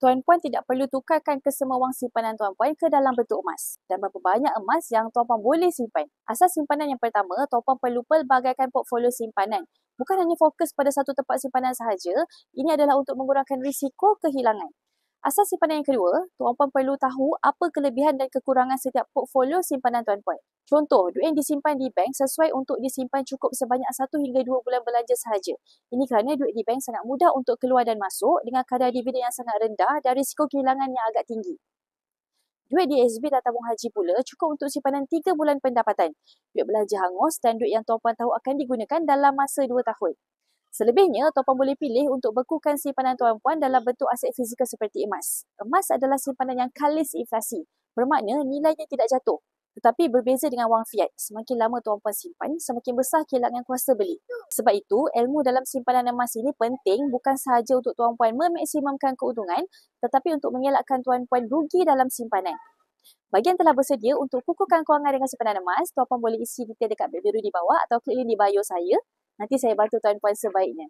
tuan-puan tidak perlu tukarkan kesemua wang simpanan tuan-puan ke dalam bentuk emas. Dan berapa banyak emas yang tuan-puan boleh simpan. Asas simpanan yang pertama, tuan-puan perlu pelbagaikan portfolio simpanan. Bukan hanya fokus pada satu tempat simpanan sahaja, ini adalah untuk mengurangkan risiko kehilangan. Asas simpanan yang kedua, tuan-puan perlu tahu apa kelebihan dan kekurangan setiap portfolio simpanan tuan-puan. Contoh, duit yang disimpan di bank sesuai untuk disimpan cukup sebanyak 1 hingga 2 bulan belanja sahaja. Ini kerana duit di bank sangat mudah untuk keluar dan masuk dengan kadar dividen yang sangat rendah dan risiko kehilangan yang agak tinggi. Duit di SB dan tabung haji pula cukup untuk simpanan 3 bulan pendapatan. Duit belanja hangus dan duit yang tuan-puan tahu akan digunakan dalam masa 2 tahun. Selebihnya, tuan-puan boleh pilih untuk bekukan simpanan tuan-puan dalam bentuk aset fizikal seperti emas. Emas adalah simpanan yang kalis inflasi, bermakna nilainya tidak jatuh. Tetapi berbeza dengan wang fiat. Semakin lama tuan-puan simpan, semakin besar kehilangan kuasa beli. Sebab itu, ilmu dalam simpanan emas ini penting bukan sahaja untuk tuan-puan memaksimumkan keuntungan, tetapi untuk mengelakkan tuan-puan rugi dalam simpanan. Bagi yang telah bersedia untuk kukuhkan kewangan dengan simpanan emas, tuan-puan boleh isi detail dekat bil biru di bawah atau klik link di bio saya. Nanti saya bantu tuan-puan sebaiknya.